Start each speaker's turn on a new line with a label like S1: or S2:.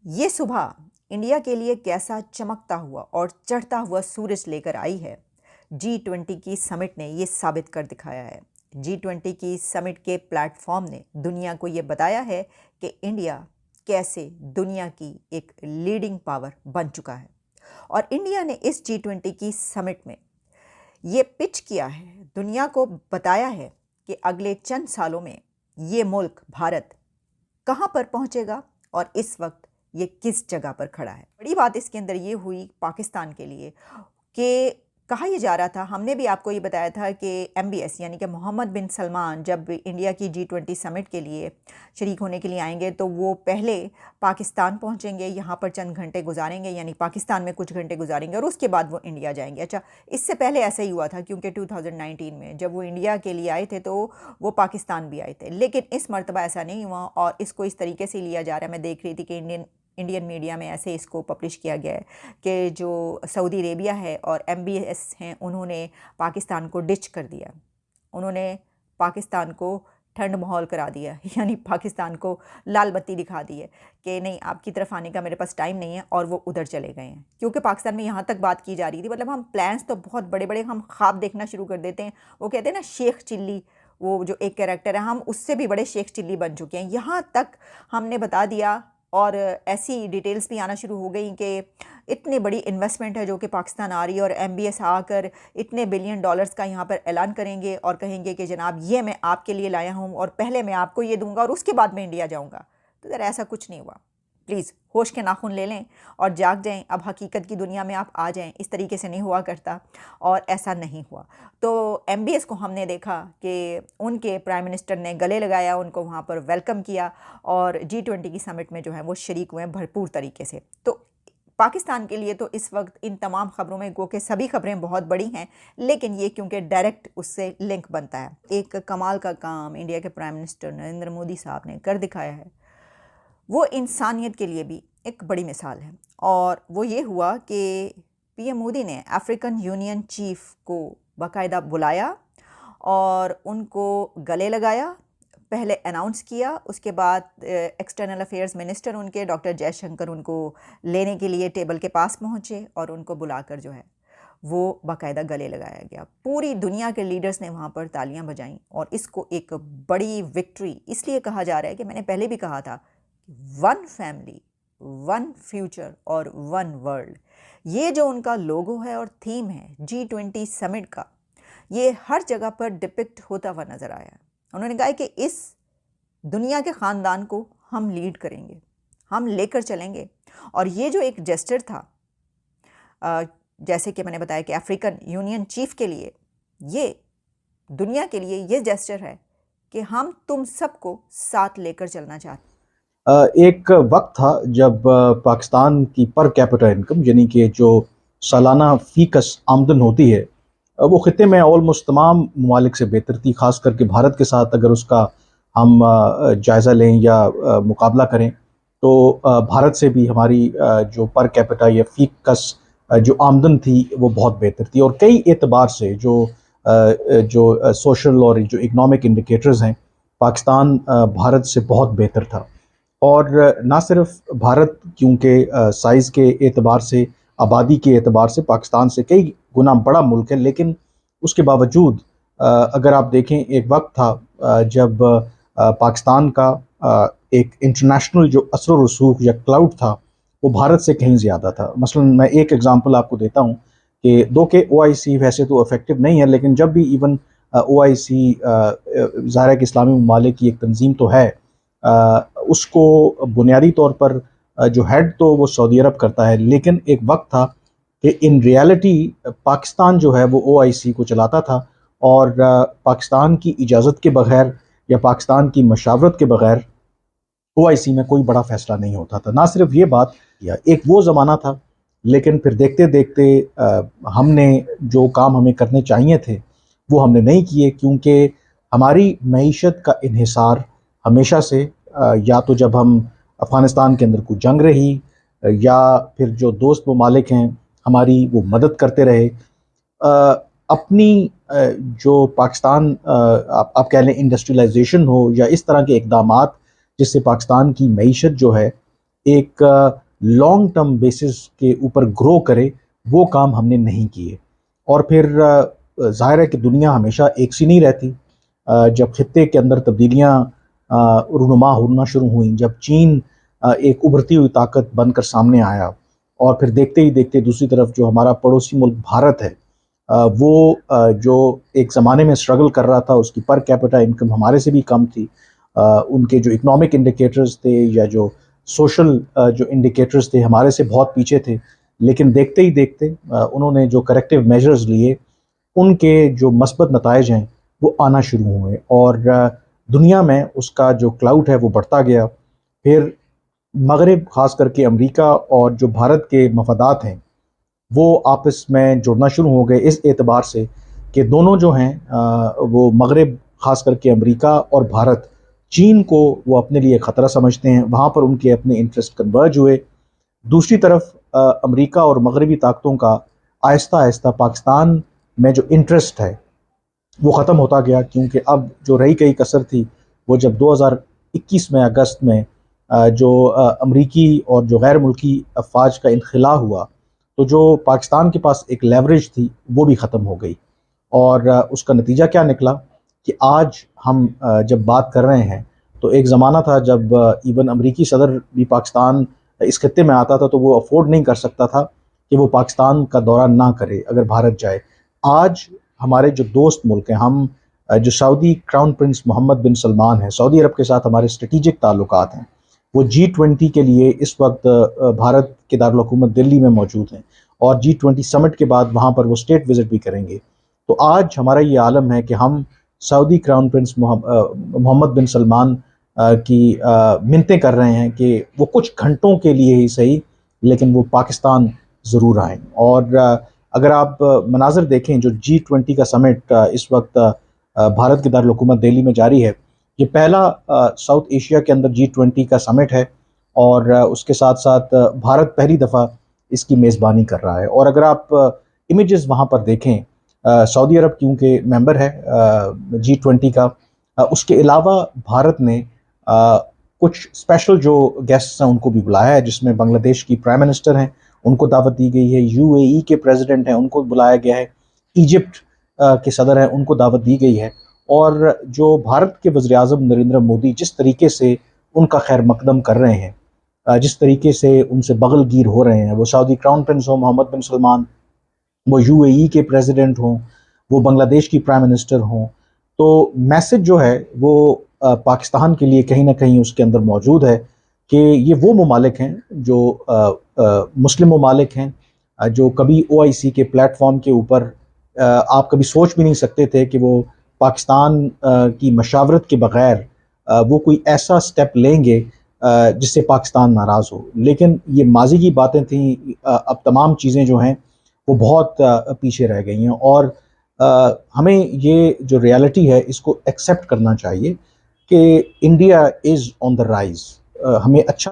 S1: ये सुबह इंडिया के लिए कैसा चमकता हुआ और चढ़ता हुआ सूरज लेकर आई है। G20 की समिट ने ये साबित कर दिखाया है। G20 की समिट के प्लेटफॉर्म ने दुनिया को ये बताया है कि इंडिया कैसे दुनिया की एक लीडिंग पावर बन चुका है। और इंडिया ने इस G20 की समिट में ये पिच किया है, दुनिया को बताया है कि अगले चंद सालों में ये मुल्क भारत कहाँ पर पहुँचेगा और इस वक्त ये किस जगह पर खड़ा है। बड़ी बात इसके अंदर ये हुई पाकिस्तान के लिए कि कहा यह जा रहा था, हमने भी आपको ये बताया था कि MBS यानी कि मोहम्मद बिन सलमान जब इंडिया की G20 समिट के लिए शरीक होने के लिए आएंगे तो वो पहले पाकिस्तान पहुंचेंगे, यहाँ पर चंद घंटे गुजारेंगे, यानी पाकिस्तान में कुछ घंटे गुजारेंगे और उसके बाद वो इंडिया जाएंगे। अच्छा, इससे पहले ऐसा ही हुआ था क्योंकि 2019 में जब वो इंडिया के लिए आए थे तो वो पाकिस्तान भी आए थे, लेकिन इस मरतबा ऐसा नहीं हुआ और इसको इस तरीके से लिया जा रहा है। मैं देख रही थी कि इंडियन मीडिया में ऐसे इसको पब्लिश किया गया है कि जो सऊदी अरेबिया है और MBS हैं उन्होंने पाकिस्तान को डिच कर दिया, उन्होंने पाकिस्तान को ठंड माहौल करा दिया, यानी पाकिस्तान को लाल बत्ती दिखा दी है कि नहीं, आपकी तरफ आने का मेरे पास टाइम नहीं है, और वो उधर चले गए हैं। क्योंकि पाकिस्तान में यहाँ तक बात की जा रही थी, मतलब हम प्लान्स तो बहुत बड़े बड़े हम ख्वाब देखना शुरू कर देते हैं। वो कहते हैं ना शेख चिल्ली, वो जो एक कैरेक्टर है, हम उससे भी बड़े शेख चिल्ली बन चुके हैं। यहाँ तक हमने बता दिया और ऐसी डिटेल्स भी आना शुरू हो गई कि इतनी बड़ी इन्वेस्टमेंट है जो कि पाकिस्तान आ रही है और MBS आकर इतने बिलियन डॉलर्स का यहाँ पर ऐलान करेंगे और कहेंगे कि जनाब ये मैं आपके लिए लाया हूँ और पहले मैं आपको ये दूंगा और उसके बाद मैं इंडिया जाऊँगा। तो ज़रा ऐसा कुछ नहीं हुआ। प्लीज़ होश के नाखून ले लें और जाग जाएं, अब हकीकत की दुनिया में आप आ जाएं। इस तरीके से नहीं हुआ करता और ऐसा नहीं हुआ। तो MBS को हमने देखा कि उनके प्राइम मिनिस्टर ने गले लगाया, उनको वहाँ पर वेलकम किया और G20 की समिट में जो है वो शरीक हुए भरपूर तरीके से। तो पाकिस्तान के लिए तो इस वक्त इन तमाम खबरों में गो के सभी खबरें बहुत बड़ी हैं, लेकिन ये क्योंकि डायरेक्ट उससे लिंक बनता है। एक कमाल का काम इंडिया के प्राइम मिनिस्टर नरेंद्र मोदी साहब ने कर दिखाया है, वो इंसानियत के लिए भी एक बड़ी मिसाल है। और वो ये हुआ कि PM मोदी ने अफ्रीकन यूनियन चीफ को बाकायदा बुलाया और उनको गले लगाया, पहले अनाउंस किया, उसके बाद एक्सटर्नल अफेयर्स मिनिस्टर उनके डॉक्टर जयशंकर उनको लेने के लिए टेबल के पास पहुंचे और उनको बुलाकर जो है वो बाकायदा गले लगाया गया। पूरी दुनिया के लीडर्स ने वहाँ पर तालियां बजाईं और इसको एक बड़ी विक्ट्री इसलिए कहा जा रहा है कि मैंने पहले भी कहा था, वन फैमिली, वन फ्यूचर और वन वर्ल्ड, ये जो उनका लोगो है और थीम है G20 समिट का, ये हर जगह पर डिपिक्ट होता हुआ नज़र आया है। उन्होंने कहा कि इस दुनिया के ख़ानदान को हम लीड करेंगे, हम लेकर चलेंगे। और ये जो एक जेस्चर था, जैसे कि मैंने बताया कि अफ्रीकन यूनियन चीफ के लिए, ये दुनिया के लिए ये जेस्चर है कि हम तुम सबको साथ लेकर चलना चाहते हैं।
S2: एक वक्त था जब पाकिस्तान की पर कैपिटा इनकम यानी कि जो सालाना फीकस आमदन होती है वो खित्ते में ऑलमोस्ट तमाम ममालिक से बेहतर थी। ख़ास करके भारत के साथ अगर उसका हम जायज़ा लें या मुकाबला करें तो भारत से भी हमारी जो पर कैपिटा या फीकस जो आमदन थी वो बहुत बेहतर थी। और कई एतबार से जो सोशल और जो इकनॉमिक इंडिकेटर्स हैं, पाकिस्तान भारत से बहुत बेहतर था। और ना सिर्फ भारत, क्योंकि साइज़ के एतबार से, आबादी के एतबार से पाकिस्तान से कई गुना बड़ा मुल्क है, लेकिन उसके बावजूद अगर आप देखें, एक वक्त था जब पाकिस्तान का एक इंटरनेशनल जो असर व रसूख या क्लाउड था वो भारत से कहीं ज़्यादा था। मसलन मैं एक एग्ज़ाम्पल आपको देता हूँ कि दो के OIC वैसे तो इफ़ेक्टिव नहीं है, लेकिन जब भी इवन OIC ज़ाहिर है कि इस्लामी ममालिक की एक तंजीम तो है, उसको बुनियादी तौर पर जो हेड तो वो सऊदी अरब करता है, लेकिन एक वक्त था कि इन रियलिटी पाकिस्तान जो है वो OIC को चलाता था और पाकिस्तान की इजाज़त के बगैर या पाकिस्तान की मशावरत के बगैर OIC में कोई बड़ा फ़ैसला नहीं होता था। ना सिर्फ ये बात, या एक वो ज़माना था, लेकिन फिर देखते देखते हमने जो काम हमें करने चाहिए थे वो हमने नहीं किए, क्योंकि हमारी मईशत का इन्हिसार हमेशा से या तो जब हम अफ़गानिस्तान के अंदर कोई जंग रही या फिर जो दोस्त ममालिक हैं हमारी वो मदद करते रहे, अपनी जो पाकिस्तान आप कह लें इंडस्ट्रियलाइजेशन हो या इस तरह के इक़दामात जिससे पाकिस्तान की मईशत जो है ایک لانگ ٹرم بیسس کے اوپر گرو کرے، وہ کام ہم نے نہیں کیے۔ اور پھر ظاہر ہے کہ دنیا ہمیشہ ایک سی نہیں رہتی۔ جب خطے کے اندر تبدیلیاں رونما ہونا شروع ہوئیں، جب چین ایک ابھرتی ہوئی طاقت بن کر سامنے آیا، اور پھر دیکھتے ہی دیکھتے دوسری طرف جو ہمارا پڑوسی ملک بھارت ہے، وہ جو ایک زمانے میں اسٹرگل کر رہا تھا، اس کی پر کیپٹا انکم ہمارے سے بھی کم تھی، ان کے جو اکنامک انڈیکیٹرز تھے یا جو سوشل جو انڈیکیٹرز تھے ہمارے سے بہت پیچھے تھے، لیکن دیکھتے ہی دیکھتے انہوں نے جو کریکٹیو میجرز لیے، ان کے جو مثبت نتائج ہیں وہ آنا شروع ہوئے، اور دنیا میں اس کا جو کلاؤڈ ہے وہ بڑھتا گیا۔ پھر مغرب، خاص کر کے امریکہ اور جو بھارت کے مفادات ہیں، وہ آپس میں جڑنا شروع ہو گئے، اس اعتبار سے کہ دونوں جو ہیں وہ مغرب، خاص کر کے امریکہ اور بھارت، چین کو وہ اپنے لیے خطرہ سمجھتے ہیں، وہاں پر ان کے اپنے انٹرسٹ کنورج ہوئے۔ دوسری طرف امریکہ اور مغربی طاقتوں کا آہستہ آہستہ پاکستان میں جو انٹرسٹ ہے وہ ختم ہوتا گیا، کیونکہ اب جو رہی گئی کسر تھی وہ جب 2021 میں اگست میں جو امریکی اور جو غیر ملکی افواج کا انخلا ہوا، تو جو پاکستان کے پاس ایک لیوریج تھی وہ بھی ختم ہو گئی۔ اور اس کا نتیجہ کیا نکلا کہ آج ہم جب بات کر رہے ہیں، تو ایک زمانہ تھا جب ایون امریکی صدر بھی پاکستان اس خطے میں آتا تھا تو وہ افورڈ نہیں کر سکتا تھا کہ وہ پاکستان کا دورہ نہ کرے اگر بھارت جائے۔ آج ہمارے جو دوست ملک ہیں، ہم جو سعودی کراؤن پرنس محمد بن سلمان ہیں، سعودی عرب کے ساتھ ہمارے اسٹریٹجک تعلقات ہیں، وہ G20 کے لیے اس وقت بھارت کے دارالحکومت دلی میں موجود ہیں، اور G20 سمٹ کے بعد وہاں پر وہ اسٹیٹ وزٹ بھی کریں گے۔ تو آج ہمارا یہ عالم ہے کہ ہم سعودی کراؤن پرنس محمد بن سلمان کی منتیں کر رہے ہیں کہ وہ کچھ گھنٹوں کے لیے ہی صحیح، لیکن وہ پاکستان ضرور آئیں۔ اور اگر آپ مناظر دیکھیں، جو G20 کا سمٹ اس وقت بھارت کے دارالحکومت دہلی میں جاری ہے، یہ پہلا ساؤتھ ایشیا کے اندر G20 کا سمٹ ہے، اور اس کے ساتھ ساتھ بھارت پہلی دفعہ اس کی میزبانی کر رہا ہے۔ اور اگر آپ امیجز وہاں پر دیکھیں، سعودی عرب کیونکہ ممبر ہے G20 کا، اس کے علاوہ بھارت نے کچھ اسپیشل جو گیسٹس ہیں ان کو بھی بلایا ہے، جس میں بنگلہ دیش کی پرائم منسٹر ہیں، ان کو دعوت دی گئی ہے، UAE کے پریزیڈنٹ ہیں، ان کو بلایا گیا ہے، ایجپٹ کے صدر ہیں، ان کو دعوت دی گئی ہے۔ اور جو بھارت کے وزیر اعظم نریندر مودی جس طریقے سے ان کا خیر مقدم کر رہے ہیں، جس طریقے سے ان سے بغل گیر ہو رہے ہیں، وہ سعودی کراؤن پرنس ہوں محمد بن سلمان، وہ UAE کے پریزیڈنٹ ہوں، وہ بنگلہ دیش کی پرائم منسٹر ہوں، تو میسج جو ہے وہ پاکستان کے لیے کہیں نہ کہیں اس کے اندر موجود ہے کہ یہ وہ ممالک ہیں جو مسلم ممالک ہیں، جو کبھی OIC کے پلیٹ فارم کے اوپر آپ کبھی سوچ بھی نہیں سکتے تھے کہ وہ پاکستان کی مشاورت کے بغیر وہ کوئی ایسا سٹیپ لیں گے جس سے پاکستان ناراض ہو۔ لیکن یہ ماضی کی باتیں تھیں، اب تمام چیزیں جو ہیں وہ بہت پیچھے رہ گئی ہیں، اور ہمیں یہ جو ریالٹی ہے اس کو ایکسیپٹ کرنا چاہیے کہ India is on the rise. ہمیں اچھا